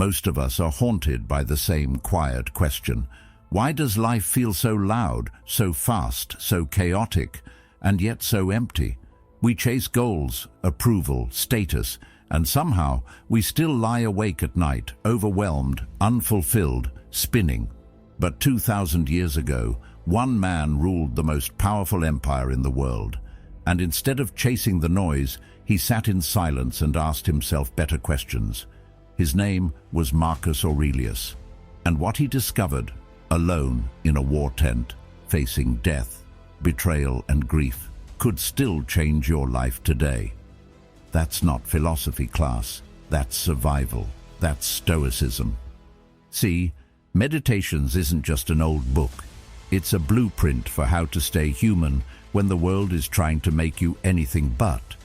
Most of us are haunted by the same quiet question. Why does life feel so loud, so fast, so chaotic, and yet so empty? We chase goals, approval, status, and somehow we still lie awake at night, overwhelmed, unfulfilled, spinning. But 2,000 years ago, one man ruled the most powerful empire in the world, and instead of chasing the noise, he sat in silence and asked himself better questions. His name was Marcus Aurelius, and what he discovered, alone in a war tent, facing death, betrayal and grief, could still change your life today. That's not philosophy class, that's survival, that's Stoicism. See, Meditations isn't just an old book. It's a blueprint for how to stay human when the world is trying to make you anything but.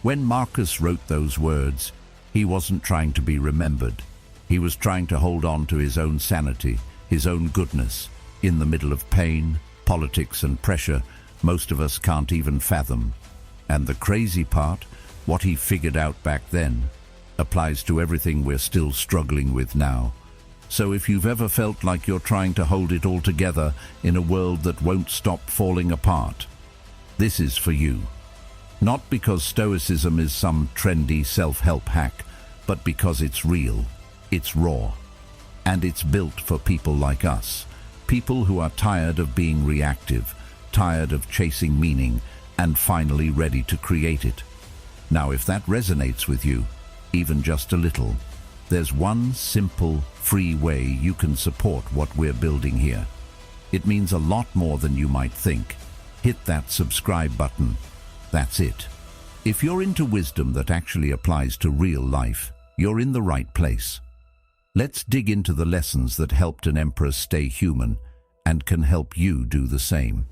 When Marcus wrote those words, he wasn't trying to be remembered. He was trying to hold on to his own sanity, his own goodness, in the middle of pain, politics and pressure most of us can't even fathom. And the crazy part, what he figured out back then, applies to everything we're still struggling with now. So if you've ever felt like you're trying to hold it all together in a world that won't stop falling apart, this is for you. Not because Stoicism is some trendy self-help hack, but because it's real, it's raw, and it's built for people like us, people who are tired of being reactive, tired of chasing meaning, and finally ready to create it. Now, if that resonates with you, even just a little, there's one simple, free way you can support what we're building here. It means a lot more than you might think. Hit that subscribe button. That's it. If you're into wisdom that actually applies to real life, you're in the right place. Let's dig into the lessons that helped an emperor stay human and can help you do the same.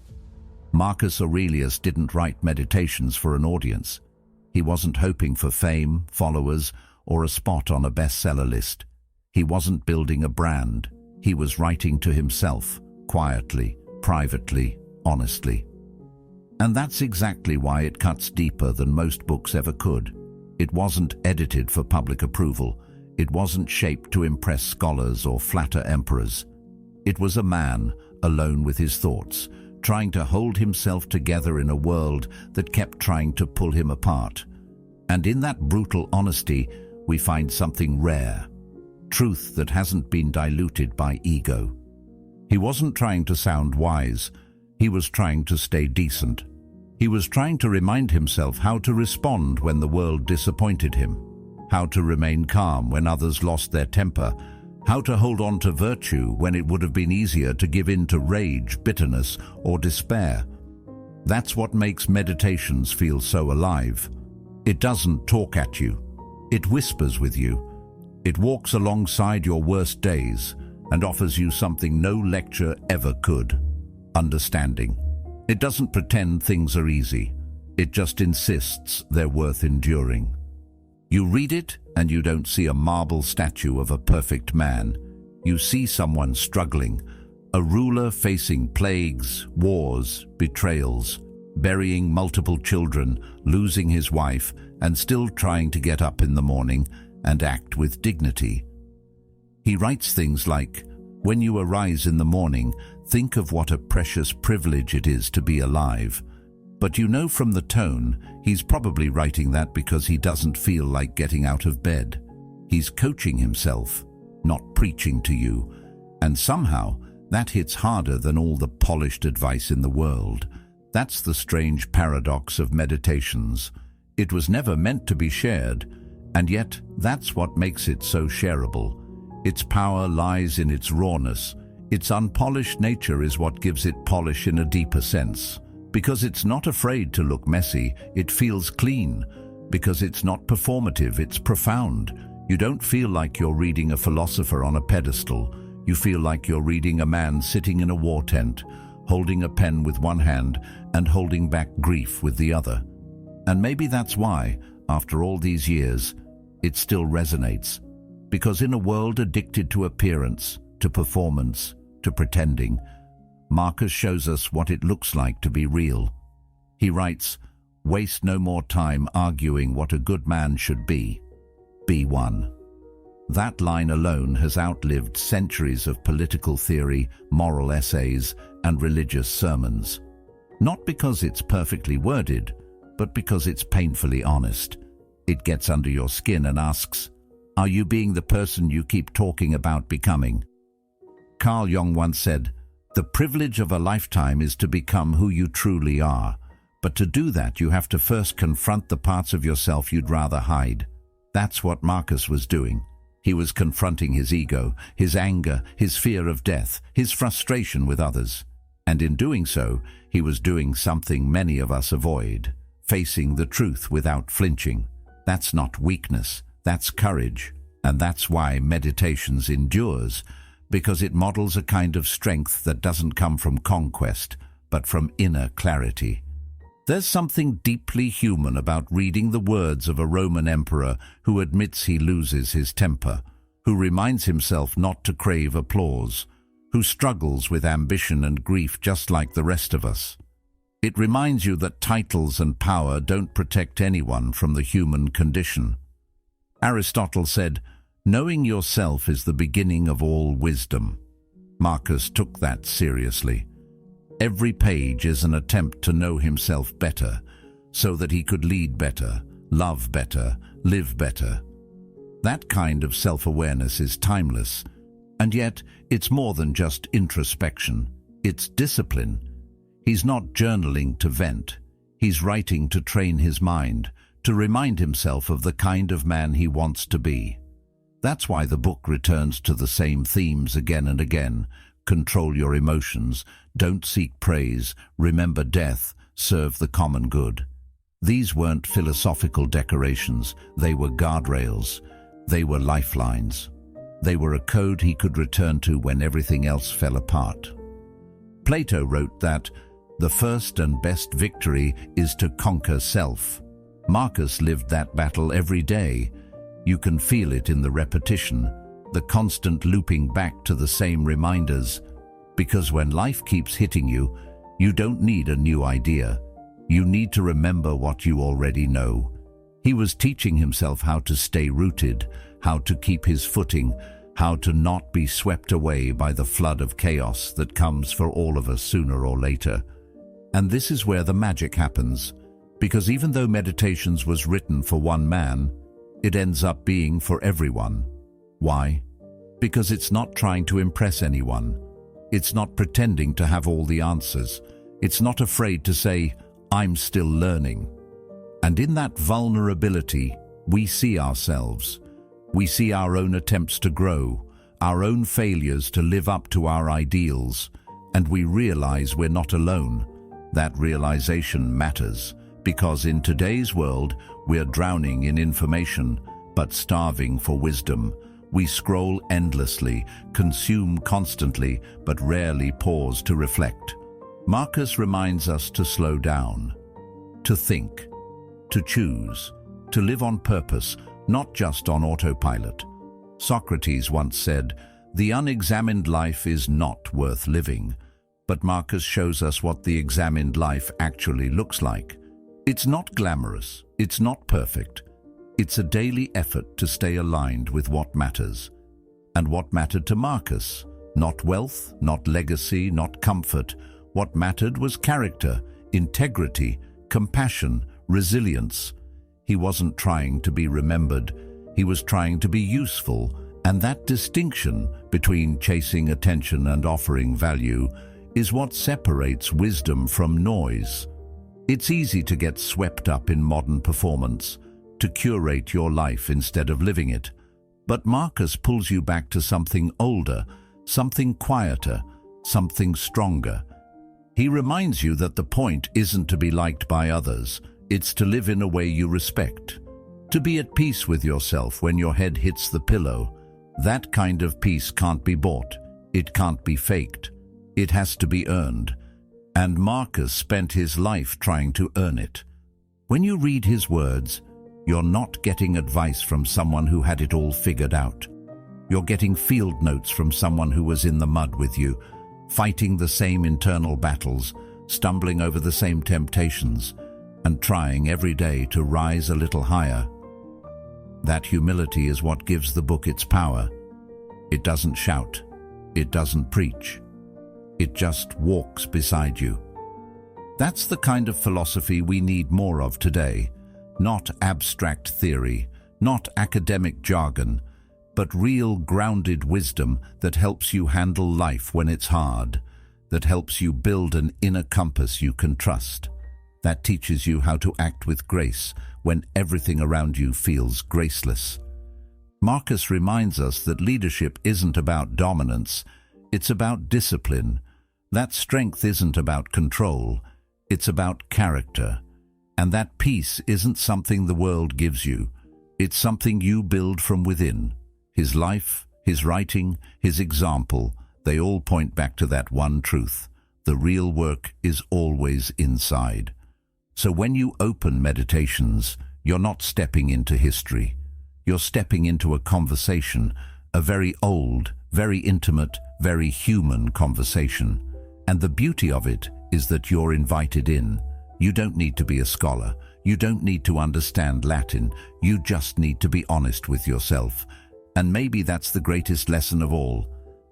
Marcus Aurelius didn't write Meditations for an audience. He wasn't hoping for fame, followers, or a spot on a bestseller list. He wasn't building a brand. He was writing to himself, quietly, privately, honestly. And that's exactly why it cuts deeper than most books ever could. It wasn't edited for public approval. It wasn't shaped to impress scholars or flatter emperors. It was a man, alone with his thoughts, trying to hold himself together in a world that kept trying to pull him apart. And in that brutal honesty, we find something rare, truth that hasn't been diluted by ego. He wasn't trying to sound wise. He was trying to stay decent. He was trying to remind himself how to respond when the world disappointed him, how to remain calm when others lost their temper, how to hold on to virtue when it would have been easier to give in to rage, bitterness, or despair. That's what makes Meditations feel so alive. It doesn't talk at you. It whispers with you. It walks alongside your worst days and offers you something no lecture ever could: understanding. It doesn't pretend things are easy. It just insists they're worth enduring. You read it and you don't see a marble statue of a perfect man. You see someone struggling, a ruler facing plagues, wars, betrayals, burying multiple children, losing his wife, and still trying to get up in the morning and act with dignity. He writes things like, "When you arise in the morning, think of what a precious privilege it is to be alive." But you know from the tone, he's probably writing that because he doesn't feel like getting out of bed. He's coaching himself, not preaching to you. And somehow, that hits harder than all the polished advice in the world. That's the strange paradox of Meditations. It was never meant to be shared, and yet that's what makes it so shareable. Its power lies in its rawness. Its unpolished nature is what gives it polish in a deeper sense. Because it's not afraid to look messy, it feels clean. Because it's not performative, it's profound. You don't feel like you're reading a philosopher on a pedestal. You feel like you're reading a man sitting in a war tent, holding a pen with one hand and holding back grief with the other. And maybe that's why, after all these years, it still resonates. Because in a world addicted to appearance, to performance, to pretending, Marcus shows us what it looks like to be real. He writes, "Waste no more time arguing what a good man should be. Be one." That line alone has outlived centuries of political theory, moral essays, and religious sermons. Not because it's perfectly worded, but because it's painfully honest. It gets under your skin and asks, are you being the person you keep talking about becoming? Carl Jung once said, the privilege of a lifetime is to become who you truly are. But to do that, you have to first confront the parts of yourself you'd rather hide. That's what Marcus was doing. He was confronting his ego, his anger, his fear of death, his frustration with others. And in doing so, he was doing something many of us avoid, facing the truth without flinching. That's not weakness, that's courage. And that's why Meditations endures, because it models a kind of strength that doesn't come from conquest, but from inner clarity. There's something deeply human about reading the words of a Roman emperor who admits he loses his temper, who reminds himself not to crave applause, who struggles with ambition and grief just like the rest of us. It reminds you that titles and power don't protect anyone from the human condition. Aristotle said, knowing yourself is the beginning of all wisdom. Marcus took that seriously. Every page is an attempt to know himself better, so that he could lead better, love better, live better. That kind of self-awareness is timeless, and yet it's more than just introspection. It's discipline. He's not journaling to vent. He's writing to train his mind, to remind himself of the kind of man he wants to be. That's why the book returns to the same themes again and again. Control your emotions, don't seek praise, remember death, serve the common good. These weren't philosophical decorations, they were guardrails, they were lifelines. They were a code he could return to when everything else fell apart. Plato wrote that the first and best victory is to conquer self. Marcus lived that battle every day. You can feel it in the repetition, the constant looping back to the same reminders. Because when life keeps hitting you, you don't need a new idea. You need to remember what you already know. He was teaching himself how to stay rooted, how to keep his footing, how to not be swept away by the flood of chaos that comes for all of us sooner or later. And this is where the magic happens, because even though Meditations was written for one man, it ends up being for everyone. Why? Because it's not trying to impress anyone. It's not pretending to have all the answers. It's not afraid to say, I'm still learning. And in that vulnerability, we see ourselves. We see our own attempts to grow, our own failures to live up to our ideals, and we realize we're not alone. That realization matters, because in today's world, we're drowning in information, but starving for wisdom. We scroll endlessly, consume constantly, but rarely pause to reflect. Marcus reminds us to slow down, to think, to choose, to live on purpose, not just on autopilot. Socrates once said, "The unexamined life is not worth living." But Marcus shows us what the examined life actually looks like. It's not glamorous, it's not perfect. It's a daily effort to stay aligned with what matters. And what mattered to Marcus? Not wealth, not legacy, not comfort. What mattered was character, integrity, compassion, resilience. He wasn't trying to be remembered. He was trying to be useful. And that distinction between chasing attention and offering value is what separates wisdom from noise. It's easy to get swept up in modern performance, to curate your life instead of living it. But Marcus pulls you back to something older, something quieter, something stronger. He reminds you that the point isn't to be liked by others, it's to live in a way you respect. To be at peace with yourself when your head hits the pillow. That kind of peace can't be bought, it can't be faked. It has to be earned. And Marcus spent his life trying to earn it. When you read his words, you're not getting advice from someone who had it all figured out. You're getting field notes from someone who was in the mud with you, fighting the same internal battles, stumbling over the same temptations, and trying every day to rise a little higher. That humility is what gives the book its power. It doesn't shout. It doesn't preach. It just walks beside you. That's the kind of philosophy we need more of today. Not abstract theory, not academic jargon, but real grounded wisdom that helps you handle life when it's hard, that helps you build an inner compass you can trust, that teaches you how to act with grace when everything around you feels graceless. Marcus reminds us that leadership isn't about dominance, it's about discipline. That strength isn't about control, it's about character. And that peace isn't something the world gives you, it's something you build from within. His life, his writing, his example, they all point back to that one truth. The real work is always inside. So when you open Meditations, you're not stepping into history. You're stepping into a conversation, a very old, very intimate, very human conversation. And the beauty of it is that you're invited in. You don't need to be a scholar. You don't need to understand Latin. You just need to be honest with yourself. And maybe that's the greatest lesson of all,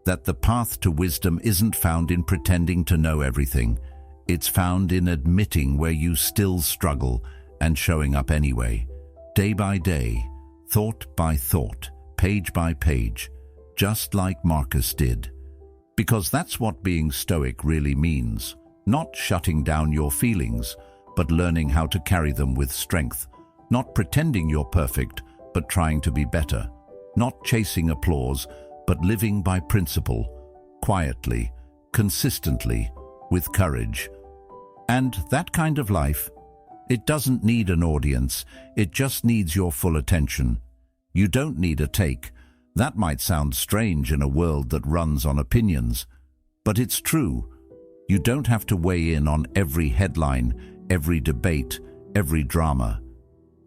that the path to wisdom isn't found in pretending to know everything. It's found in admitting where you still struggle and showing up anyway, day by day, thought by thought, page by page, just like Marcus did. Because that's what being Stoic really means. Not shutting down your feelings, but learning how to carry them with strength. Not pretending you're perfect, but trying to be better. Not chasing applause, but living by principle, quietly, consistently, with courage. And that kind of life, it doesn't need an audience, it just needs your full attention. You don't need a take. That might sound strange in a world that runs on opinions, but it's true. You don't have to weigh in on every headline, every debate, every drama.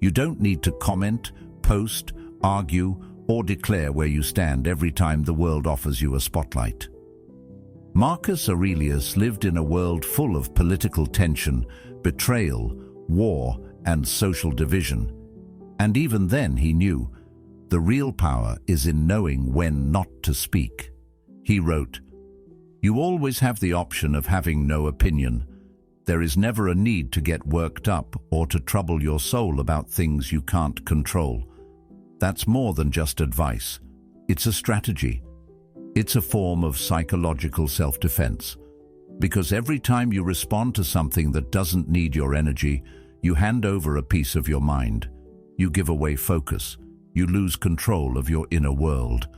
You don't need to comment, post, argue, or declare where you stand every time the world offers you a spotlight. Marcus Aurelius lived in a world full of political tension, betrayal, war, and social division. And even then he knew, the real power is in knowing when not to speak. He wrote, "You always have the option of having no opinion. There is never a need to get worked up or to trouble your soul about things you can't control." That's more than just advice. It's a strategy. It's a form of psychological self-defense. Because every time you respond to something that doesn't need your energy, you hand over a piece of your mind. You give away focus. You lose control of your inner world.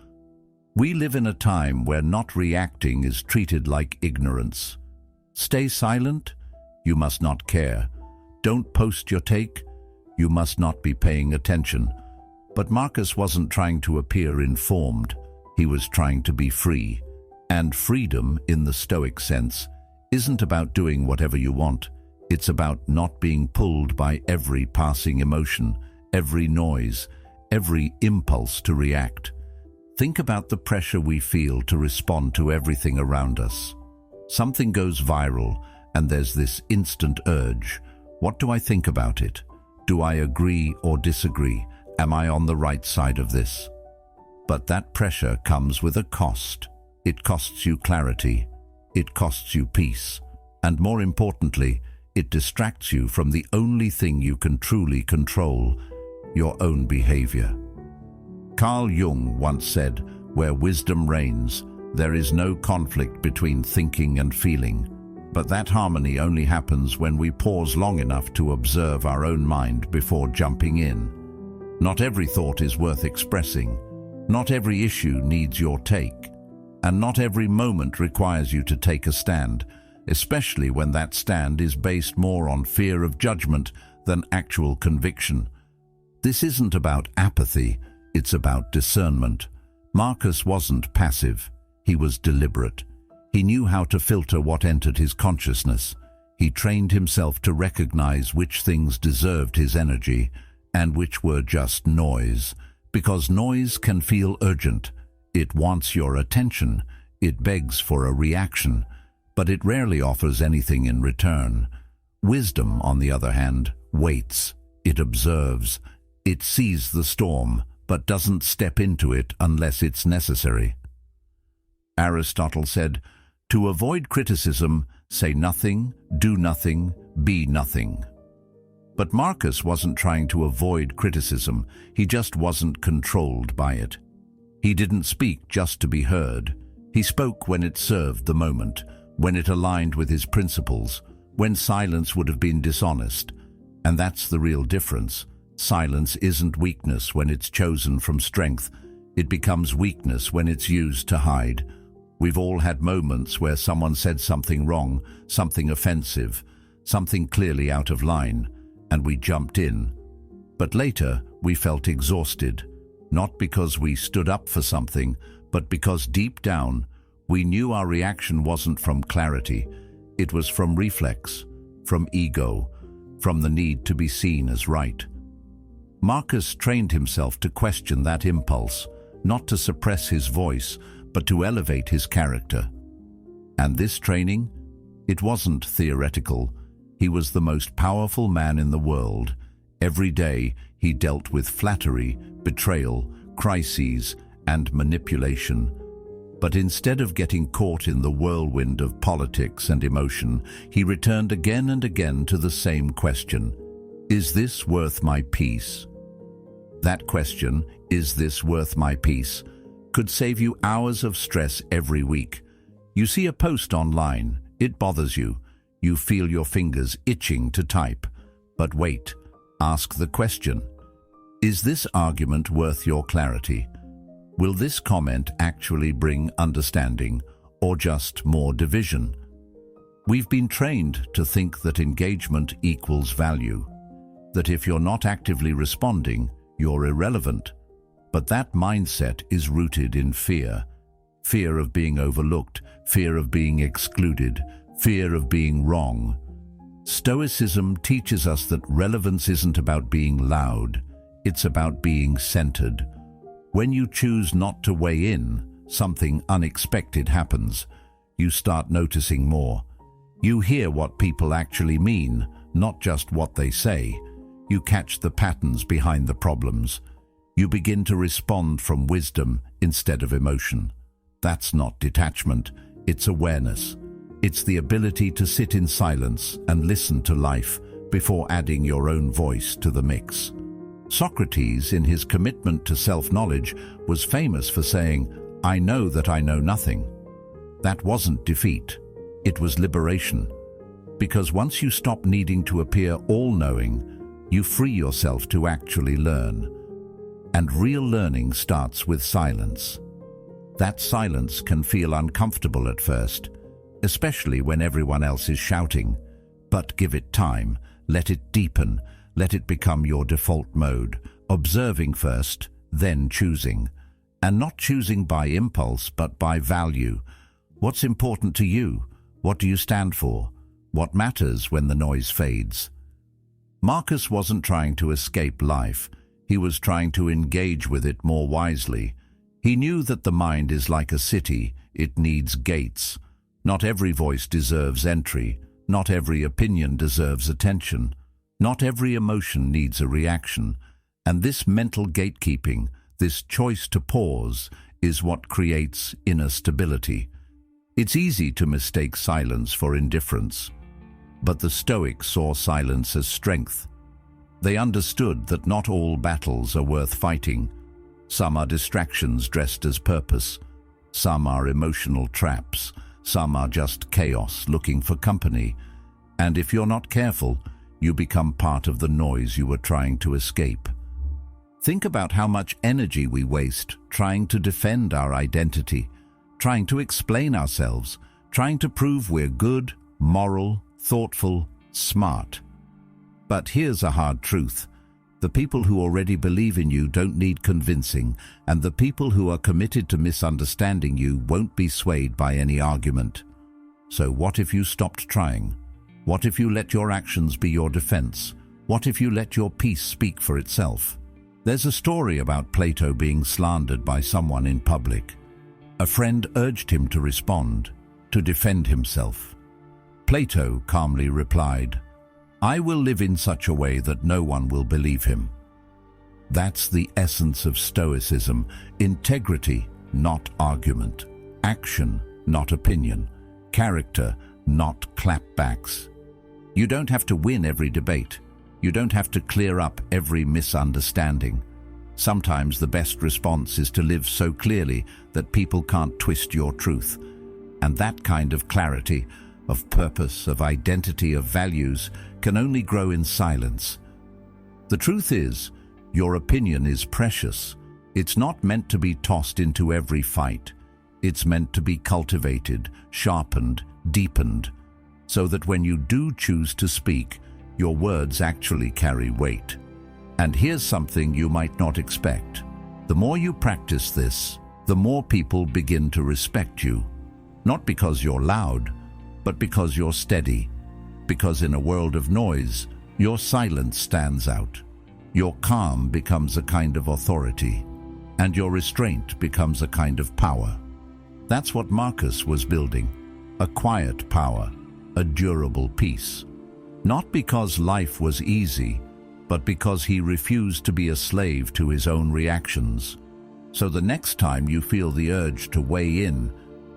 We live in a time where not reacting is treated like ignorance. Stay silent? You must not care. Don't post your take? You must not be paying attention. But Marcus wasn't trying to appear informed. He was trying to be free. And freedom, in the Stoic sense, isn't about doing whatever you want. It's about not being pulled by every passing emotion, every noise, every impulse to react. Think about the pressure we feel to respond to everything around us. Something goes viral, and there's this instant urge. What do I think about it? Do I agree or disagree? Am I on the right side of this? But that pressure comes with a cost. It costs you clarity. It costs you peace. And more importantly, it distracts you from the only thing you can truly control, your own behavior. Carl Jung once said, "Where wisdom reigns, there is no conflict between thinking and feeling." But that harmony only happens when we pause long enough to observe our own mind before jumping in. Not every thought is worth expressing. Not every issue needs your take. And not every moment requires you to take a stand, especially when that stand is based more on fear of judgment than actual conviction. This isn't about apathy, it's about discernment. Marcus wasn't passive, he was deliberate. He knew how to filter what entered his consciousness. He trained himself to recognize which things deserved his energy and which were just noise, because noise can feel urgent. It wants your attention, it begs for a reaction, but it rarely offers anything in return. Wisdom, on the other hand, waits, it observes, It sees the storm, but doesn't step into it unless it's necessary. Aristotle said, "To avoid criticism, say nothing, do nothing, be nothing." But Marcus wasn't trying to avoid criticism, he just wasn't controlled by it. He didn't speak just to be heard. He spoke when it served the moment, when it aligned with his principles, when silence would have been dishonest. And that's the real difference. Silence isn't weakness when it's chosen from strength. It becomes weakness when it's used to hide. We've all had moments where someone said something wrong, something offensive, something clearly out of line, and we jumped in. But later, we felt exhausted, not because we stood up for something, but because deep down, we knew our reaction wasn't from clarity. It was from reflex, from ego, from the need to be seen as right. Marcus trained himself to question that impulse, not to suppress his voice, but to elevate his character. And this training, it wasn't theoretical. He was the most powerful man in the world. Every day, he dealt with flattery, betrayal, crises, and manipulation. But instead of getting caught in the whirlwind of politics and emotion, he returned again and again to the same question: is this worth my peace? That question, is this worth my peace, could save you hours of stress every week. You see a post online, it bothers you. You feel your fingers itching to type. But wait, ask the question: is this argument worth your clarity? Will this comment actually bring understanding, or just more division? We've been trained to think that engagement equals value, that if you're not actively responding, you're irrelevant. But that mindset is rooted in fear. Fear of being overlooked, fear of being excluded, fear of being wrong. Stoicism teaches us that relevance isn't about being loud, it's about being centered. When you choose not to weigh in, something unexpected happens. You start noticing more. You hear what people actually mean, not just what they say. You catch the patterns behind the problems. You begin to respond from wisdom instead of emotion. That's not detachment, it's awareness. It's the ability to sit in silence and listen to life before adding your own voice to the mix. Socrates, in his commitment to self-knowledge, was famous for saying, "I know that I know nothing." That wasn't defeat, it was liberation. Because once you stop needing to appear all-knowing, you free yourself to actually learn. And real learning starts with silence. That silence can feel uncomfortable at first, especially when everyone else is shouting. But give it time, let it deepen, let it become your default mode, observing first, then choosing. And not choosing by impulse, but by value. What's important to you? What do you stand for? What matters when the noise fades? Marcus wasn't trying to escape life. He was trying to engage with it more wisely. He knew that the mind is like a city, it needs gates. Not every voice deserves entry. Not every opinion deserves attention. Not every emotion needs a reaction. And this mental gatekeeping, this choice to pause, is what creates inner stability. It's easy to mistake silence for indifference. But the Stoics saw silence as strength. They understood that not all battles are worth fighting. Some are distractions dressed as purpose. Some are emotional traps. Some are just chaos looking for company. And if you're not careful, you become part of the noise you were trying to escape. Think about how much energy we waste trying to defend our identity, trying to explain ourselves, trying to prove we're good, moral, thoughtful, smart. But here's a hard truth. The people who already believe in you don't need convincing, and the people who are committed to misunderstanding you won't be swayed by any argument. So what if you stopped trying? What if you let your actions be your defense? What if you let your peace speak for itself? There's a story about Plato being slandered by someone in public. A friend urged him to respond, to defend himself. Plato calmly replied, "I will live in such a way that no one will believe him." That's the essence of Stoicism. Integrity, not argument. Action, not opinion. Character, not clapbacks. You don't have to win every debate. You don't have to clear up every misunderstanding. Sometimes the best response is to live so clearly that people can't twist your truth. And that kind of clarity, of purpose, of identity, of values, can only grow in silence. The truth is, your opinion is precious. It's not meant to be tossed into every fight. It's meant to be cultivated, sharpened, deepened, so that when you do choose to speak, your words actually carry weight. And here's something you might not expect. The more you practice this, the more people begin to respect you. Not because you're loud, but because you're steady. Because in a world of noise, your silence stands out. Your calm becomes a kind of authority, and your restraint becomes a kind of power. That's what Marcus was building, a quiet power, a durable peace. Not because life was easy, but because he refused to be a slave to his own reactions. So the next time you feel the urge to weigh in,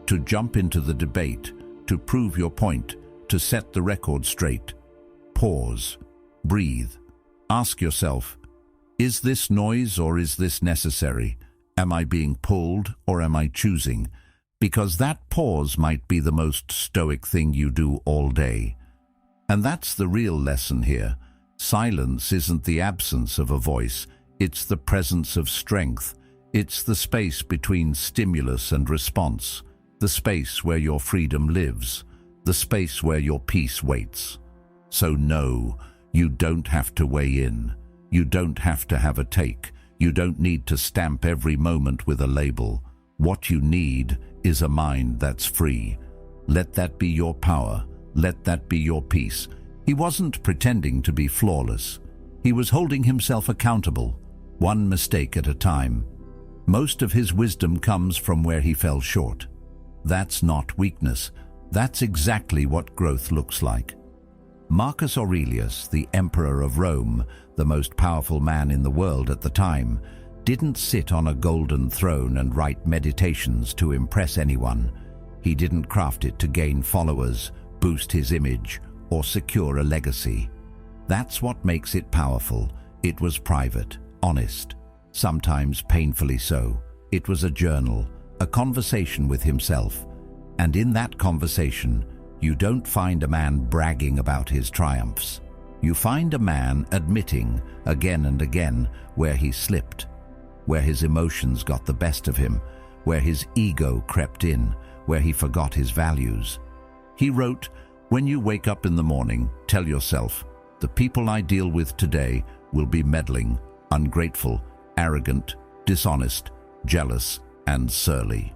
to jump into the debate, to prove your point, to set the record straight, pause, breathe, ask yourself, is this noise or is this necessary? Am I being pulled or am I choosing? Because that pause might be the most stoic thing you do all day. And that's the real lesson here. Silence isn't the absence of a voice, it's the presence of strength. It's the space between stimulus and response, the space where your freedom lives, the space where your peace waits. So no, you don't have to weigh in. You don't have to have a take. You don't need to stamp every moment with a label. What you need is a mind that's free. Let that be your power. Let that be your peace. He wasn't pretending to be flawless. He was holding himself accountable, one mistake at a time. Most of his wisdom comes from where he fell short. That's not weakness. That's exactly what growth looks like. Marcus Aurelius, the emperor of Rome, the most powerful man in the world at the time, didn't sit on a golden throne and write meditations to impress anyone. He didn't craft it to gain followers, boost his image, or secure a legacy. That's what makes it powerful. It was private, honest, sometimes painfully so. It was a journal, a conversation with himself. And in that conversation, you don't find a man bragging about his triumphs. You find a man admitting, again and again, where he slipped, where his emotions got the best of him, where his ego crept in, where he forgot his values. He wrote, "When you wake up in the morning, tell yourself, the people I deal with today will be meddling, ungrateful, arrogant, dishonest, jealous, and surly."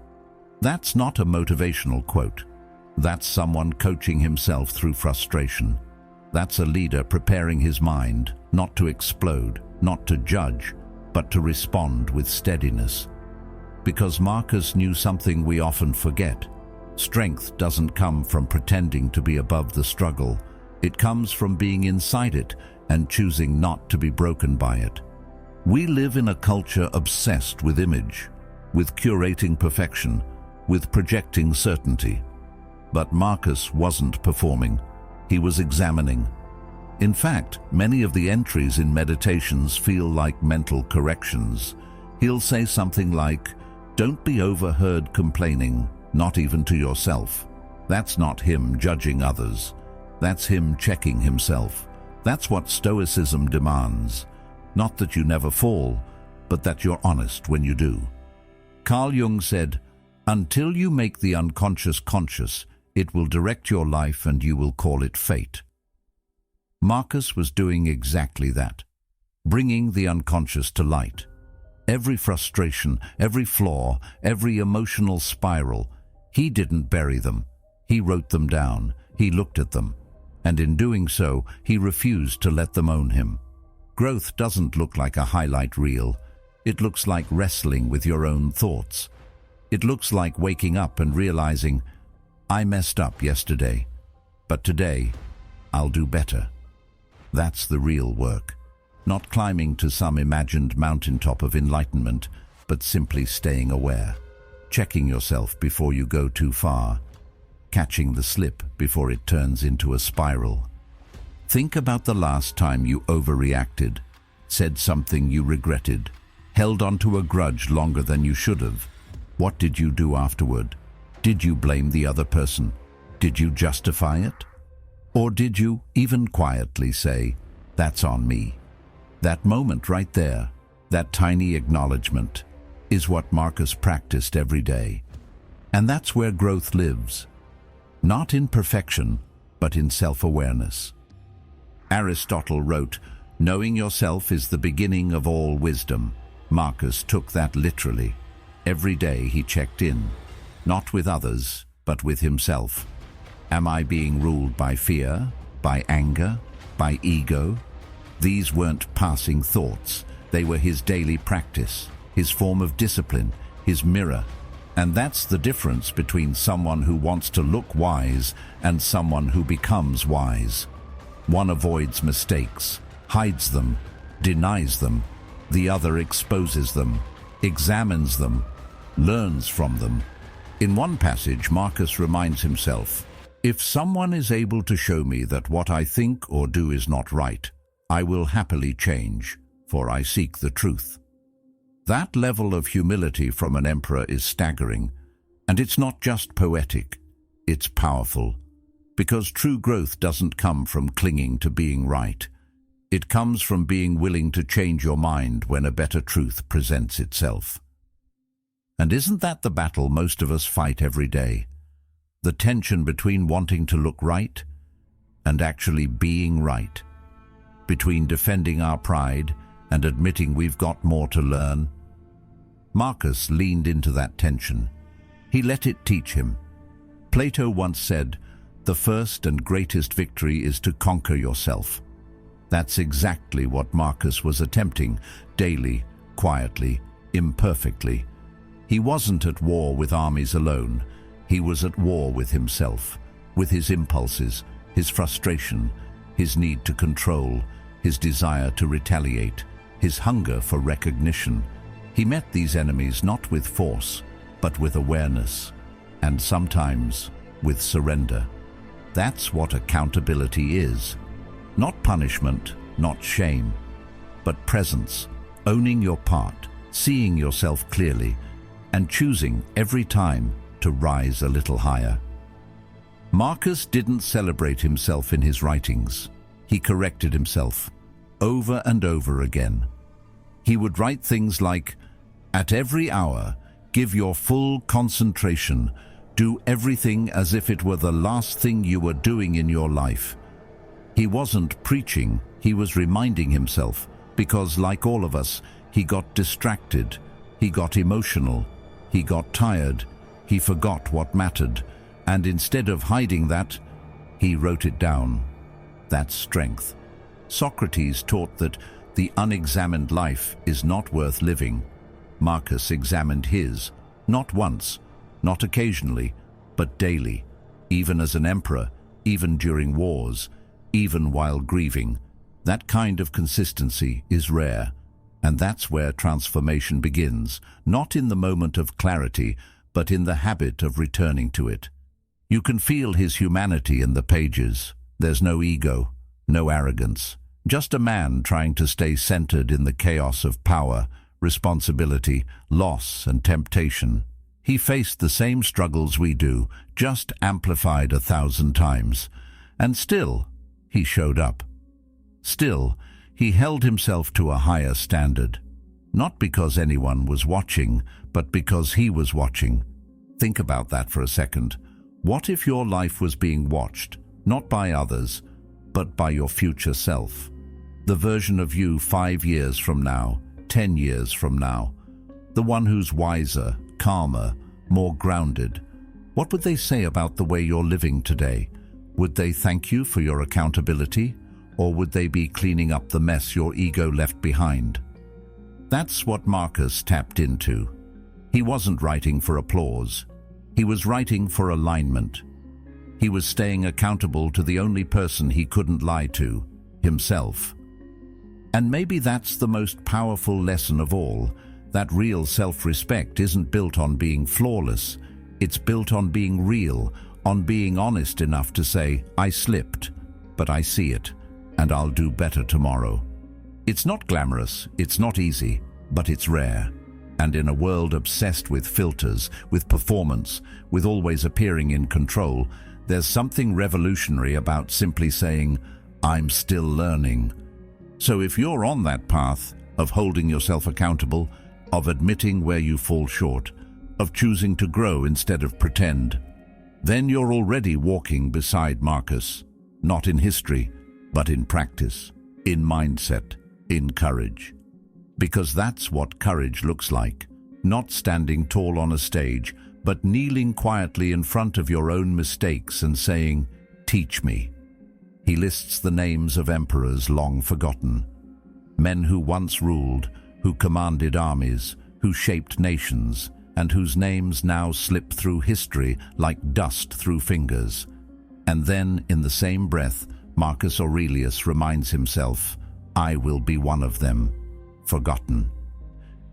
That's not a motivational quote. That's someone coaching himself through frustration. That's a leader preparing his mind, not to explode, not to judge, but to respond with steadiness. Because Marcus knew something we often forget. Strength doesn't come from pretending to be above the struggle. It comes from being inside it and choosing not to be broken by it. We live in a culture obsessed with image, with curating perfection, with projecting certainty. But Marcus wasn't performing. He was examining. In fact, many of the entries in meditations feel like mental corrections. He'll say something like, "Don't be overheard complaining, not even to yourself." That's not him judging others. That's him checking himself. That's what Stoicism demands. Not that you never fall, but that you're honest when you do. Carl Jung said, "Until you make the unconscious conscious, it will direct your life and you will call it fate." Marcus was doing exactly that, bringing the unconscious to light. Every frustration, every flaw, every emotional spiral, he didn't bury them. He wrote them down, he looked at them, and in doing so, he refused to let them own him. Growth doesn't look like a highlight reel. It looks like wrestling with your own thoughts. It looks like waking up and realizing, I messed up yesterday, but today I'll do better. That's the real work. not climbing to some imagined mountaintop of enlightenment, but simply staying aware, checking yourself before you go too far, catching the slip before it turns into a spiral. Think about the last time you overreacted, said something you regretted, held onto a grudge longer than you should have. What did you do afterward? Did you blame the other person? Did you justify it? Or did you, even quietly, say, "That's on me"? That moment right there, that tiny acknowledgement, is what Marcus practiced every day. And that's where growth lives. Not in perfection, but in self-awareness. Aristotle wrote, "Knowing yourself is the beginning of all wisdom." Marcus took that literally. Every day he checked in, not with others, but with himself. Am I being ruled by fear, by anger, by ego? These weren't passing thoughts. They were his daily practice, his form of discipline, his mirror. And that's the difference between someone who wants to look wise and someone who becomes wise. One avoids mistakes, hides them, denies them. The other exposes them, examines them, learns from them. In one passage, Marcus reminds himself, "If someone is able to show me that what I think or do is not right, I will happily change, for I seek the truth." That level of humility from an emperor is staggering, and it's not just poetic, it's powerful, because true growth doesn't come from clinging to being right. It comes from being willing to change your mind when a better truth presents itself. And isn't that the battle most of us fight every day? The tension between wanting to look right and actually being right. Between defending our pride and admitting we've got more to learn. Marcus leaned into that tension. He let it teach him. Plato once said, "The first and greatest victory is to conquer yourself." That's exactly what Marcus was attempting, daily, quietly, imperfectly. He wasn't at war with armies alone. He was at war with himself, with his impulses, his frustration, his need to control, his desire to retaliate, his hunger for recognition. He met these enemies not with force, but with awareness, and sometimes with surrender. That's what accountability is. Not punishment, not shame, but presence, owning your part, seeing yourself clearly, and choosing every time to rise a little higher. Marcus didn't celebrate himself in his writings. He corrected himself over and over again. He would write things like, "At every hour, give your full concentration. Do everything as if it were the last thing you were doing in your life." He wasn't preaching, he was reminding himself, because like all of us, he got distracted, he got emotional, he got tired, he forgot what mattered, and instead of hiding that, he wrote it down. That's strength. Socrates taught that the unexamined life is not worth living. Marcus examined his, not once, not occasionally, but daily, even as an emperor, even during wars, even while grieving. That kind of consistency is rare, and that's where transformation begins, not in the moment of clarity, but in the habit of returning to it. You can feel his humanity in the pages. There's no ego, no arrogance, just a man trying to stay centered in the chaos of power, responsibility, loss, and temptation. He faced the same struggles we do, just amplified 1,000 times. And still, he showed up. Still, he held himself to a higher standard. Not because anyone was watching, but because he was watching. Think about that for a second. What if your life was being watched, not by others, but by your future self? The version of you 5 years from now, 10 years from now. The one who's wiser, calmer, more grounded. What would they say about the way you're living today? Would they thank you for your accountability, or would they be cleaning up the mess your ego left behind? That's what Marcus tapped into. He wasn't writing for applause. He was writing for alignment. He was staying accountable to the only person he couldn't lie to, himself. And maybe that's the most powerful lesson of all, that real self-respect isn't built on being flawless. It's built on being real, on being honest enough to say, I slipped, but I see it, and I'll do better tomorrow. It's not glamorous, it's not easy, but it's rare. And in a world obsessed with filters, with performance, with always appearing in control, there's something revolutionary about simply saying, I'm still learning. So if you're on that path of holding yourself accountable, of admitting where you fall short, of choosing to grow instead of pretend, then you're already walking beside Marcus, not in history, but in practice, in mindset, in courage. Because that's what courage looks like, not standing tall on a stage, but kneeling quietly in front of your own mistakes and saying, teach me. He lists the names of emperors long forgotten, men who once ruled, who commanded armies, who shaped nations, and whose names now slip through history like dust through fingers. And then, in the same breath, Marcus Aurelius reminds himself, I will be one of them, forgotten.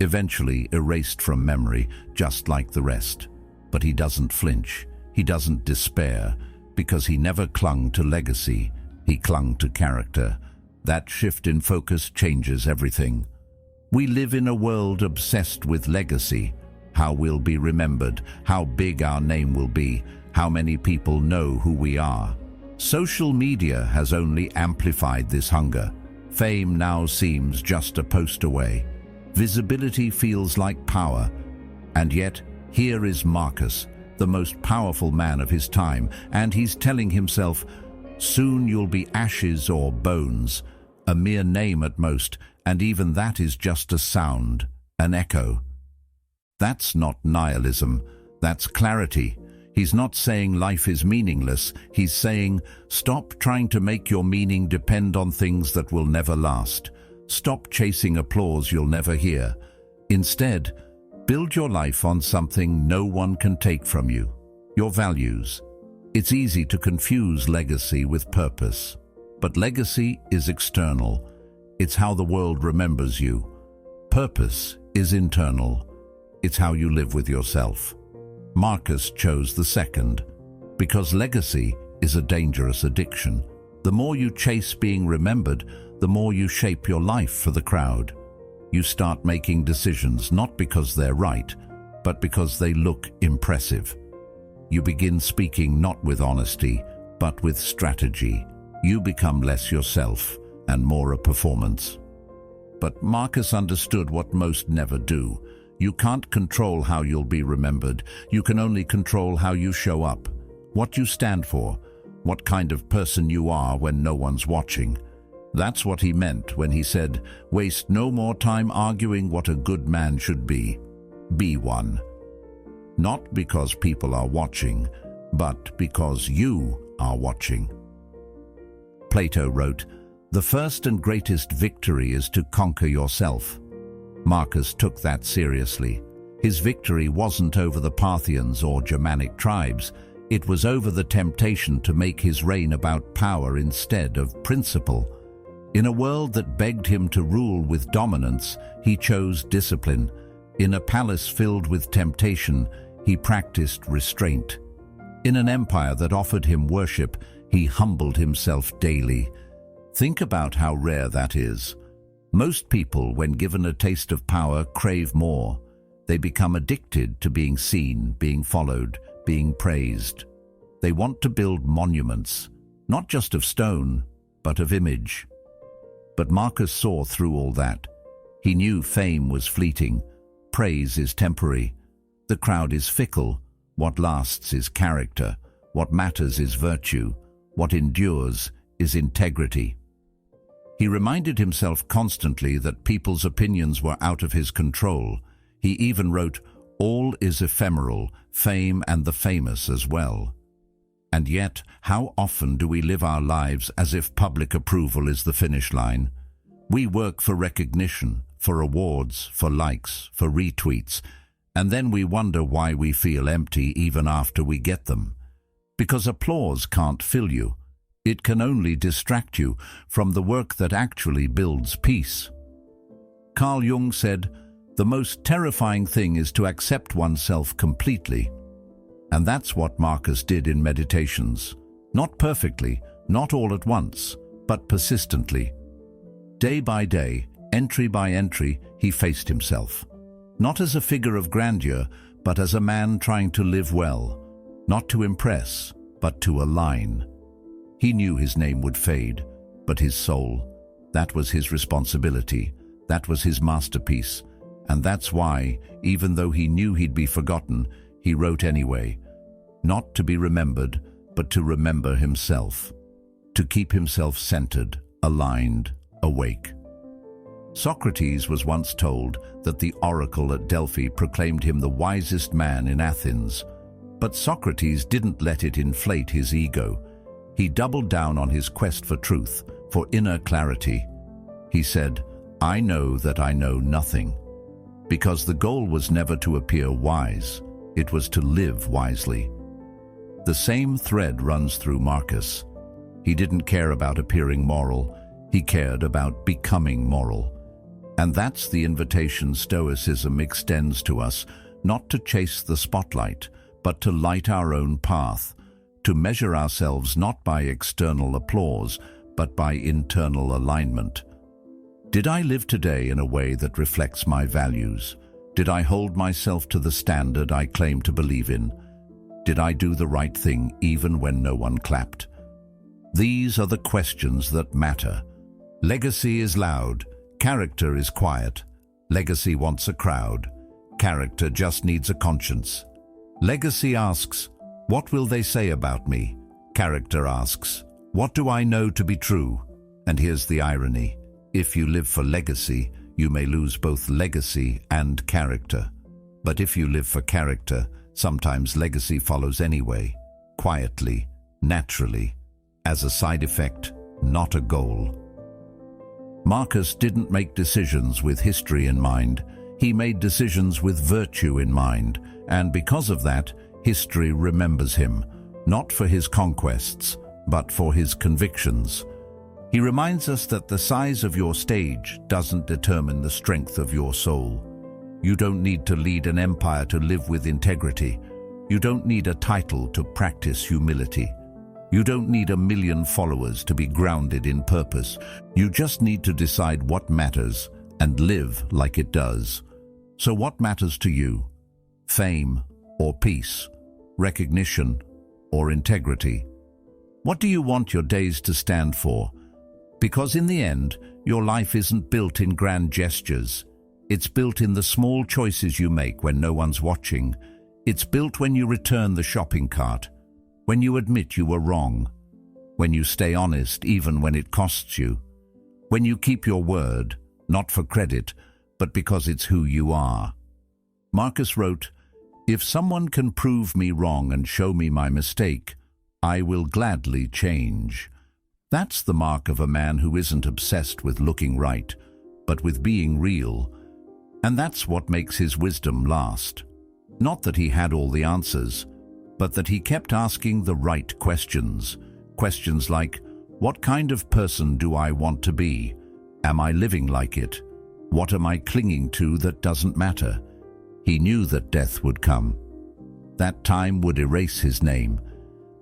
Eventually erased from memory, just like the rest. But he doesn't flinch, he doesn't despair, because he never clung to legacy, he clung to character. That shift in focus changes everything. We live in a world obsessed with legacy, how we'll be remembered, how big our name will be, how many people know who we are. Social media has only amplified this hunger. Fame now seems just a post away. Visibility feels like power. And yet, here is Marcus, the most powerful man of his time, and he's telling himself, soon you'll be ashes or bones, a mere name at most, and even that is just a sound, an echo. That's not nihilism, that's clarity. He's not saying life is meaningless, he's saying, stop trying to make your meaning depend on things that will never last. Stop chasing applause you'll never hear. Instead, build your life on something no one can take from you, your values. It's easy to confuse legacy with purpose, but legacy is external. It's how the world remembers you. Purpose is internal. It's how you live with yourself. Marcus chose the second, because legacy is a dangerous addiction. The more you chase being remembered, the more you shape your life for the crowd. You start making decisions not because they're right, but because they look impressive. You begin speaking not with honesty, but with strategy. You become less yourself and more a performance. But Marcus understood what most never do. You can't control how you'll be remembered. You can only control how you show up, what you stand for, what kind of person you are when no one's watching. That's what he meant when he said, waste no more time arguing what a good man should be. Be one. Not because people are watching, but because you are watching. Plato wrote, the first and greatest victory is to conquer yourself. Marcus took that seriously. His victory wasn't over the Parthians or Germanic tribes. It was over the temptation to make his reign about power instead of principle. In a world that begged him to rule with dominance, he chose discipline. In a palace filled with temptation, he practiced restraint. In an empire that offered him worship, he humbled himself daily. Think about how rare that is. Most people, when given a taste of power, crave more. They become addicted to being seen, being followed, being praised. They want to build monuments, not just of stone, but of image. But Marcus saw through all that. He knew fame was fleeting. Praise is temporary. The crowd is fickle. What lasts is character. What matters is virtue. What endures is integrity. He reminded himself constantly that people's opinions were out of his control. He even wrote, all is ephemeral, fame and the famous as well. And yet, how often do we live our lives as if public approval is the finish line? We work for recognition, for awards, for likes, for retweets, and then we wonder why we feel empty even after we get them. Because applause can't fill you. It can only distract you from the work that actually builds peace. Carl Jung said, "The most terrifying thing is to accept oneself completely." And that's what Marcus did in Meditations. Not perfectly, not all at once, but persistently. Day by day, entry by entry, he faced himself. Not as a figure of grandeur, but as a man trying to live well, not to impress, but to align. He knew his name would fade, but his soul, that was his responsibility, that was his masterpiece, and that's why, even though he knew he'd be forgotten, he wrote anyway, not to be remembered, but to remember himself, to keep himself centered, aligned, awake. Socrates was once told that the oracle at Delphi proclaimed him the wisest man in Athens. But Socrates didn't let it inflate his ego. He doubled down on his quest for truth, for inner clarity. He said, "I know that I know nothing." Because the goal was never to appear wise, it was to live wisely. The same thread runs through Marcus. He didn't care about appearing moral, he cared about becoming moral. And that's the invitation Stoicism extends to us, not to chase the spotlight, but to light our own path, to measure ourselves not by external applause, but by internal alignment. Did I live today in a way that reflects my values? Did I hold myself to the standard I claim to believe in? Did I do the right thing even when no one clapped? These are the questions that matter. Legacy is loud, character is quiet. Legacy wants a crowd. Character just needs a conscience. Legacy asks, "What will they say about me?" Character asks, "What do I know to be true?" And here's the irony. If you live for legacy, you may lose both legacy and character. But if you live for character, sometimes legacy follows anyway, quietly, naturally, as a side effect, not a goal. Marcus didn't make decisions with history in mind. He made decisions with virtue in mind, and because of that, history remembers him, not for his conquests, but for his convictions. He reminds us that the size of your stage doesn't determine the strength of your soul. You don't need to lead an empire to live with integrity. You don't need a title to practice humility. You don't need 1,000,000 followers to be grounded in purpose. You just need to decide what matters and live like it does. So what matters to you? Fame or peace? Recognition or integrity? What do you want your days to stand for? Because in the end, your life isn't built in grand gestures. It's built in the small choices you make when no one's watching. It's built when you return the shopping cart, when you admit you were wrong, when you stay honest even when it costs you, when you keep your word, not for credit, but because it's who you are. Marcus wrote, "If someone can prove me wrong and show me my mistake, I will gladly change." That's the mark of a man who isn't obsessed with looking right, but with being real. And that's what makes his wisdom last. Not that he had all the answers, but that he kept asking the right questions. Questions like, what kind of person do I want to be? Am I living like it? What am I clinging to that doesn't matter? He knew that death would come. That time would erase his name,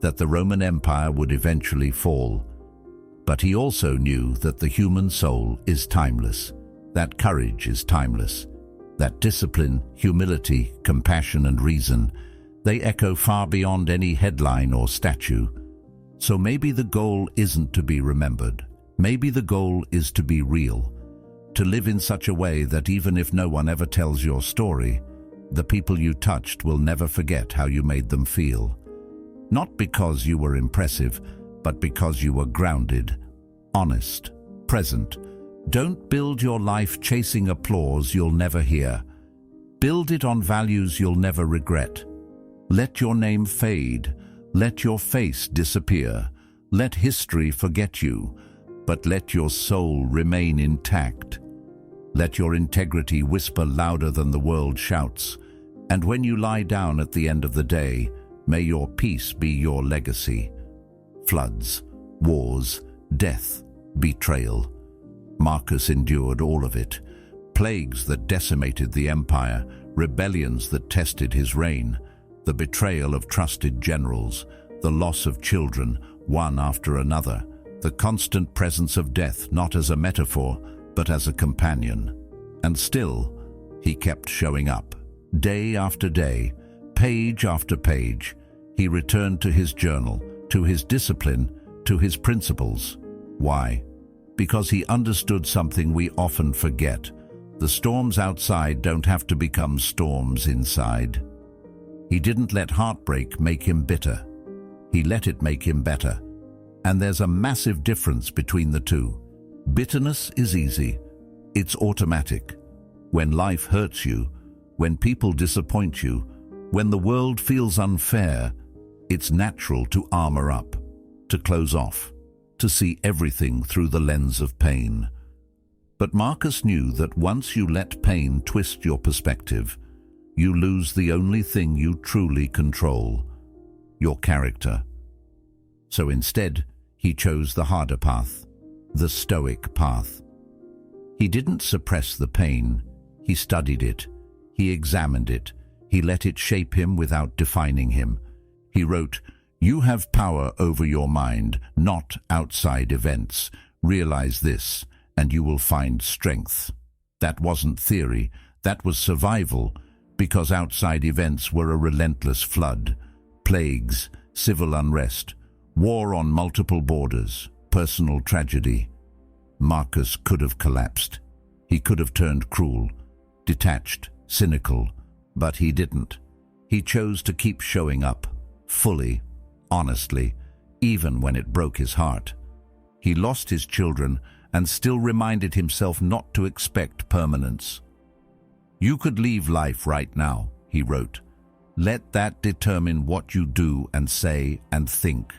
that the Roman Empire would eventually fall. But he also knew that the human soul is timeless, that courage is timeless, that discipline, humility, compassion and reason, they echo far beyond any headline or statue. So maybe the goal isn't to be remembered. Maybe the goal is to be real, to live in such a way that even if no one ever tells your story, the people you touched will never forget how you made them feel. Not because you were impressive, but because you were grounded, honest, present. Don't build your life chasing applause you'll never hear. Build it on values you'll never regret. Let your name fade. Let your face disappear. Let history forget you, but let your soul remain intact. Let your integrity whisper louder than the world shouts. And when you lie down at the end of the day, may your peace be your legacy. Floods, wars, death, betrayal. Marcus endured all of it. Plagues that decimated the empire, rebellions that tested his reign, the betrayal of trusted generals, the loss of children, one after another, the constant presence of death not as a metaphor, but as a companion. And still, he kept showing up. Day after day, page after page, he returned to his journal, to his discipline, to his principles. Why? Because he understood something we often forget. The storms outside don't have to become storms inside. He didn't let heartbreak make him bitter. He let it make him better. And there's a massive difference between the two. Bitterness is easy. It's automatic. When life hurts you, when people disappoint you, when the world feels unfair, it's natural to armor up, to close off, to see everything through the lens of pain. But Marcus knew that once you let pain twist your perspective, you lose the only thing you truly control, your character. So instead, he chose the harder path, the Stoic path. He didn't suppress the pain, he studied it, he examined it, he let it shape him without defining him. He wrote, "You have power over your mind, not outside events. Realize this, and you will find strength." That wasn't theory, that was survival, because outside events were a relentless flood. Plagues, civil unrest, war on multiple borders, personal tragedy. Marcus could have collapsed. He could have turned cruel, detached, cynical, but he didn't. He chose to keep showing up, fully, honestly, even when it broke his heart. He lost his children and still reminded himself not to expect permanence. "You could leave life right now," he wrote. "Let that determine what you do and say and think."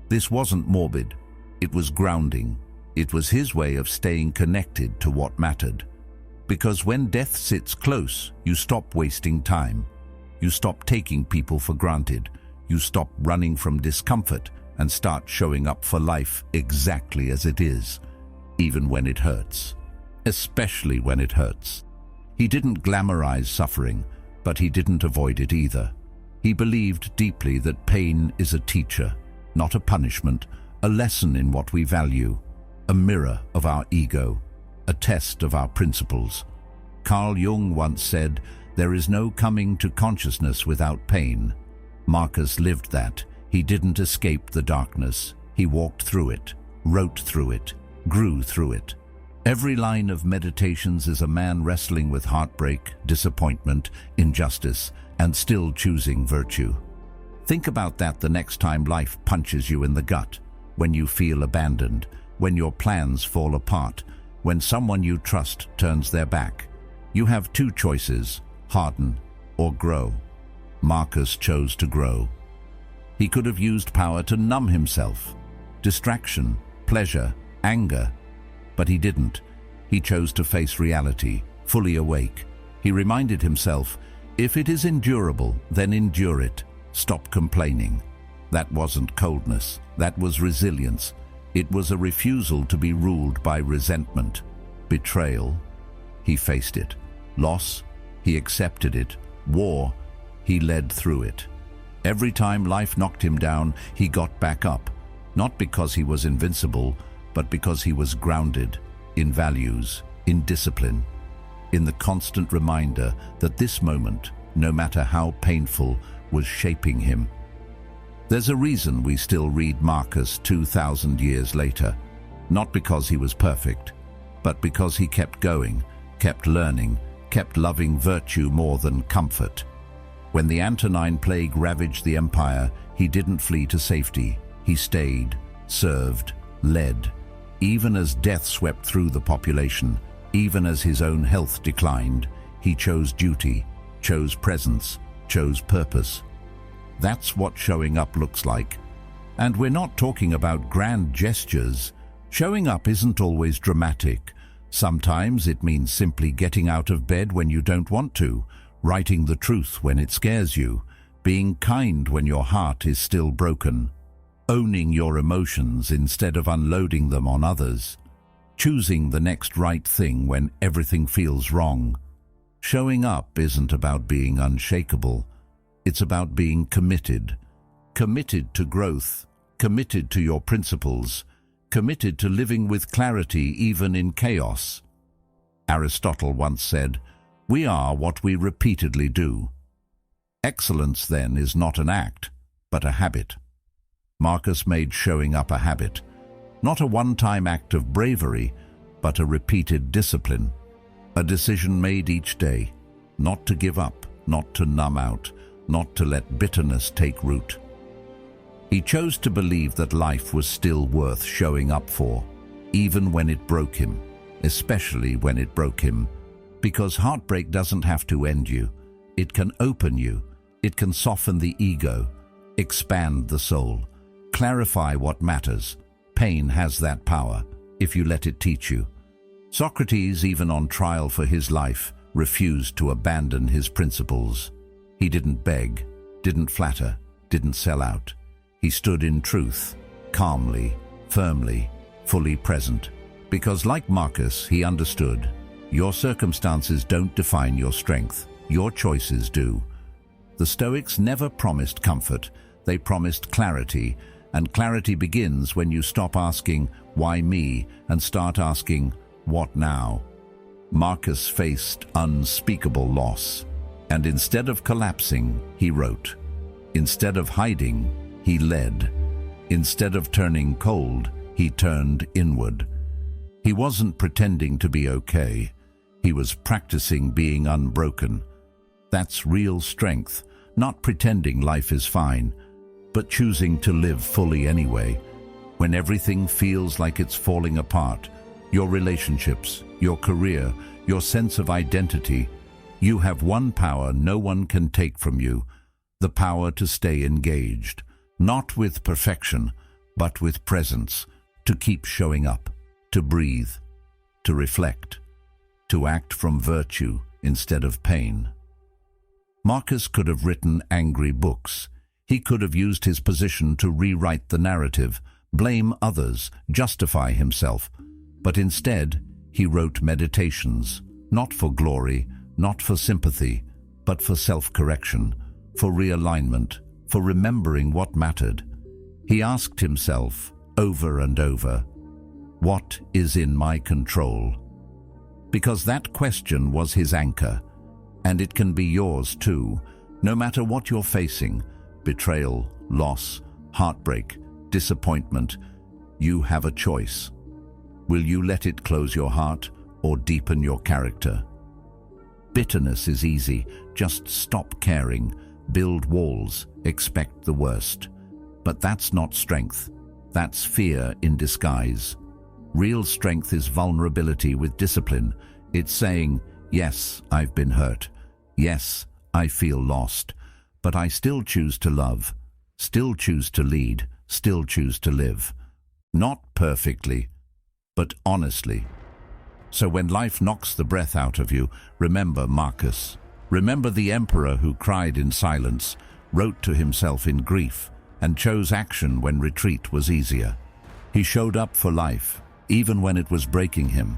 This wasn't morbid. It was grounding. It was his way of staying connected to what mattered. Because when death sits close, you stop wasting time. You stop taking people for granted. You stop running from discomfort and start showing up for life exactly as it is, even when it hurts. Especially when it hurts. He didn't glamorize suffering, but he didn't avoid it either. He believed deeply that pain is a teacher, not a punishment, a lesson in what we value, a mirror of our ego, a test of our principles. Carl Jung once said, "There is no coming to consciousness without pain." Marcus lived that. He didn't escape the darkness. He walked through it, wrote through it, grew through it. Every line of Meditations is a man wrestling with heartbreak, disappointment, injustice, and still choosing virtue. Think about that the next time life punches you in the gut, when you feel abandoned, when your plans fall apart, when someone you trust turns their back. You have two choices, harden or grow. Marcus chose to grow. He could have used power to numb himself, distraction, pleasure, anger, but he didn't. He chose to face reality, fully awake. He reminded himself, if it is endurable, then endure it. Stop complaining. That wasn't coldness, that was resilience. It was a refusal to be ruled by resentment. Betrayal, he faced it. Loss, he accepted it. War, he led through it. Every time life knocked him down, he got back up. Not because he was invincible, but because he was grounded in values, in discipline, in the constant reminder that this moment, no matter how painful, was shaping him. There's a reason we still read Marcus 2,000 years later, not because he was perfect, but because he kept going, kept learning, kept loving virtue more than comfort. When the Antonine Plague ravaged the empire, he didn't flee to safety. He stayed, served, led. Even as death swept through the population, even as his own health declined, he chose duty, chose presence, chose purpose. That's what showing up looks like. And we're not talking about grand gestures. Showing up isn't always dramatic. Sometimes it means simply getting out of bed when you don't want to, writing the truth when it scares you, being kind when your heart is still broken, owning your emotions instead of unloading them on others, choosing the next right thing when everything feels wrong. Showing up isn't about being unshakable. It's about being committed. Committed to growth, committed to your principles, committed to living with clarity even in chaos. Aristotle once said, "We are what we repeatedly do." Excellence, then, is not an act, but a habit. Marcus made showing up a habit, not a one-time act of bravery, but a repeated discipline, a decision made each day, not to give up, not to numb out, not to let bitterness take root. He chose to believe that life was still worth showing up for, even when it broke him, especially when it broke him, because heartbreak doesn't have to end you. It can open you, it can soften the ego, expand the soul, clarify what matters. Pain has that power, if you let it teach you. Socrates, even on trial for his life, refused to abandon his principles. He didn't beg, didn't flatter, didn't sell out. He stood in truth, calmly, firmly, fully present. Because like Marcus, he understood, your circumstances don't define your strength, your choices do. The Stoics never promised comfort, they promised clarity, and clarity begins when you stop asking, "Why me?" and start asking, "What now?" Marcus faced unspeakable loss, and instead of collapsing, he wrote. Instead of hiding, he led. Instead of turning cold, he turned inward. He wasn't pretending to be okay. He was practicing being unbroken. That's real strength, not pretending life is fine, but choosing to live fully anyway, when everything feels like it's falling apart. Your relationships, your career, your sense of identity. You have one power no one can take from you, the power to stay engaged, not with perfection, but with presence, to keep showing up, to breathe, to reflect, to act from virtue instead of pain. Marcus could have written angry books. He could have used his position to rewrite the narrative, blame others, justify himself. But instead, he wrote meditations, not for glory, not for sympathy, but for self-correction, for realignment, for remembering what mattered. He asked himself, over and over, what is in my control? Because that question was his anchor, and it can be yours too, no matter what you're facing, betrayal, loss, heartbreak, disappointment. You have a choice. Will you let it close your heart or deepen your character? Bitterness is easy. Just stop caring, build walls, expect the worst. But that's not strength. That's fear in disguise. Real strength is vulnerability with discipline. It's saying, yes, I've been hurt. Yes, I feel lost. But I still choose to love, still choose to lead, still choose to live. Not perfectly, but honestly. So when life knocks the breath out of you, remember Marcus. Remember the emperor who cried in silence, wrote to himself in grief, and chose action when retreat was easier. He showed up for life, even when it was breaking him.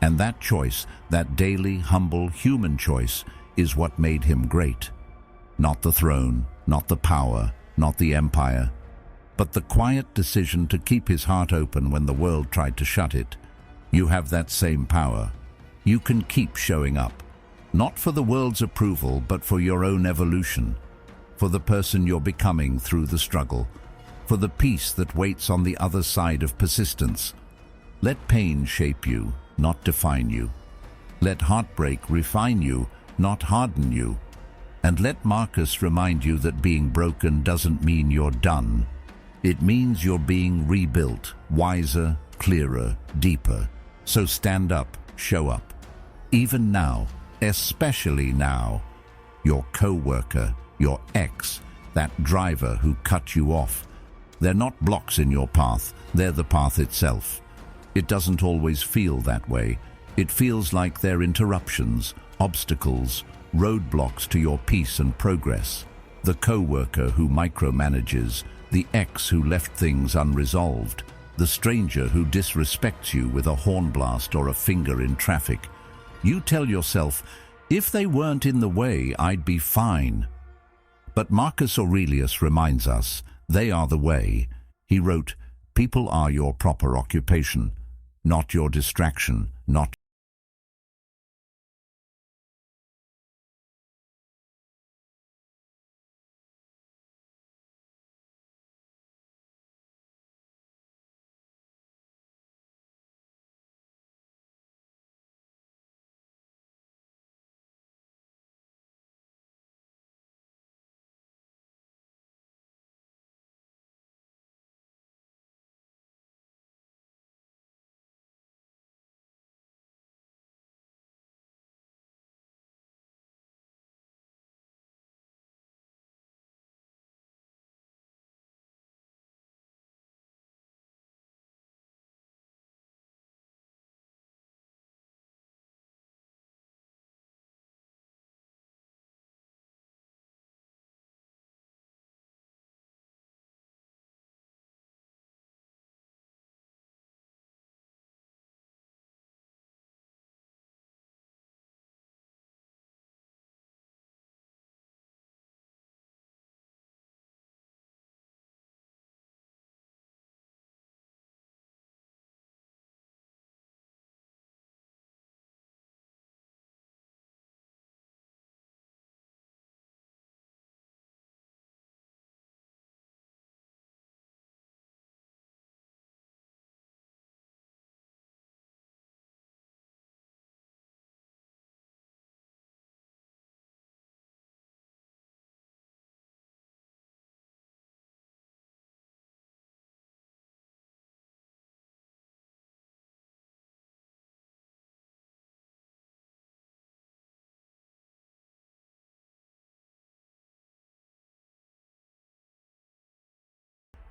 And that choice, that daily, humble, human choice, is what made him great. Not the throne, not the power, not the empire, but the quiet decision to keep his heart open when the world tried to shut it. You have that same power. You can keep showing up, not for the world's approval, but for your own evolution, for the person you're becoming through the struggle, for the peace that waits on the other side of persistence. Let pain shape you, not define you. Let heartbreak refine you, not harden you. And let Marcus remind you that being broken doesn't mean you're done. It means you're being rebuilt, wiser, clearer, deeper. So stand up, show up. Even now, especially now. Your co-worker, your ex, that driver who cut you off. They're not blocks in your path, they're the path itself. It doesn't always feel that way. It feels like they're interruptions, obstacles, roadblocks to your peace and progress. The co-worker who micromanages, the ex who left things unresolved, the stranger who disrespects you with a hornblast or a finger in traffic. You tell yourself, if they weren't in the way, I'd be fine. But Marcus Aurelius reminds us, they are the way. He wrote, people are your proper occupation, not your distraction, not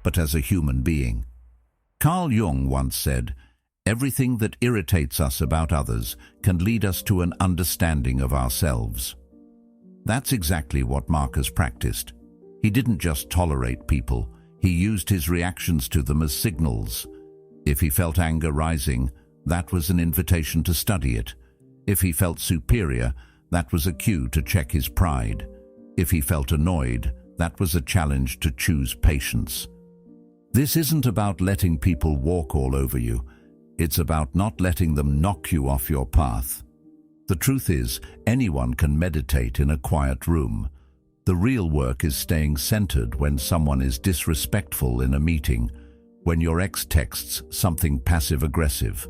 but as a human being. Carl Jung once said, everything that irritates us about others can lead us to an understanding of ourselves. That's exactly what Marcus practiced. He didn't just tolerate people, he used his reactions to them as signals. If he felt anger rising, that was an invitation to study it. If he felt superior, that was a cue to check his pride. If he felt annoyed, that was a challenge to choose patience. This isn't about letting people walk all over you. It's about not letting them knock you off your path. The truth is, anyone can meditate in a quiet room. The real work is staying centered when someone is disrespectful in a meeting, when your ex texts something passive-aggressive,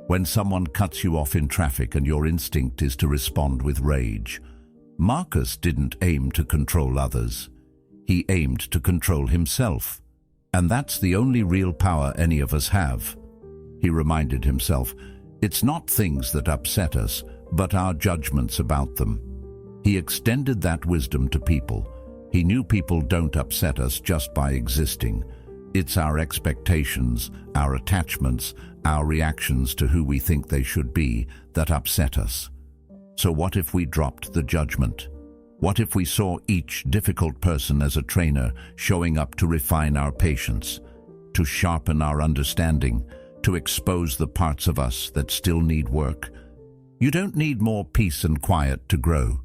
when someone cuts you off in traffic and your instinct is to respond with rage. Marcus didn't aim to control others. He aimed to control himself. And that's the only real power any of us have. He reminded himself, it's not things that upset us, but our judgments about them. He extended that wisdom to people. He knew people don't upset us just by existing. It's our expectations, our attachments, our reactions to who we think they should be that upset us. So what if we dropped the judgment? What if we saw each difficult person as a trainer showing up to refine our patience, to sharpen our understanding, to expose the parts of us that still need work? You don't need more peace and quiet to grow.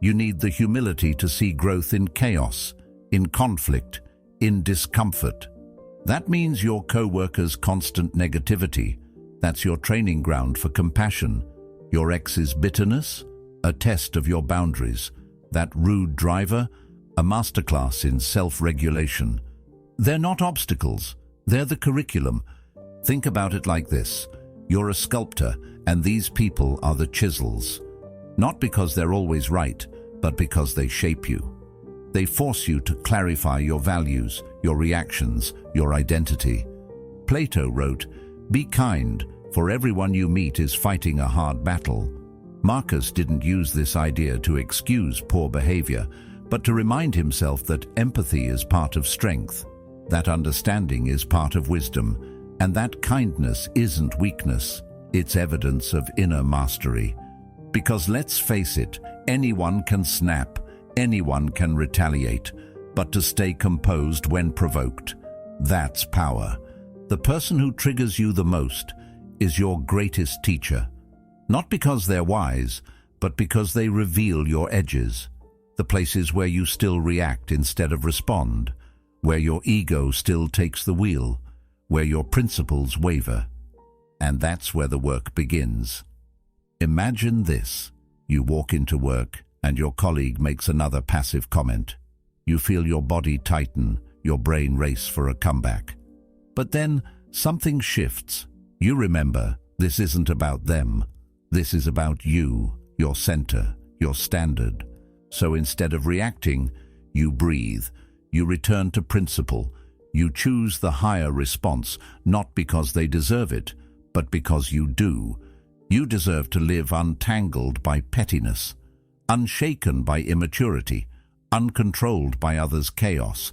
You need the humility to see growth in chaos, in conflict, in discomfort. That means your co-worker's constant negativity. That's your training ground for compassion. Your ex's bitterness, a test of your boundaries. That rude driver, a masterclass in self-regulation. They're not obstacles, they're the curriculum. Think about it like this. You're a sculptor, and these people are the chisels. Not because they're always right, but because they shape you. They force you to clarify your values, your reactions, your identity. Plato wrote, "Be kind, for everyone you meet is fighting a hard battle." Marcus didn't use this idea to excuse poor behavior, but to remind himself that empathy is part of strength, that understanding is part of wisdom, and that kindness isn't weakness, it's evidence of inner mastery. Because let's face it, anyone can snap, anyone can retaliate, but to stay composed when provoked. That's power. The person who triggers you the most is your greatest teacher. Not because they're wise, but because they reveal your edges, the places where you still react instead of respond, where your ego still takes the wheel, where your principles waver. And that's where the work begins. Imagine this. You walk into work and your colleague makes another passive comment. You feel your body tighten, your brain race for a comeback. But then something shifts. You remember, this isn't about them. This is about you, your center, your standard. So instead of reacting, you breathe. You return to principle. You choose the higher response, not because they deserve it, but because you do. You deserve to live untangled by pettiness, unshaken by immaturity, uncontrolled by others' chaos.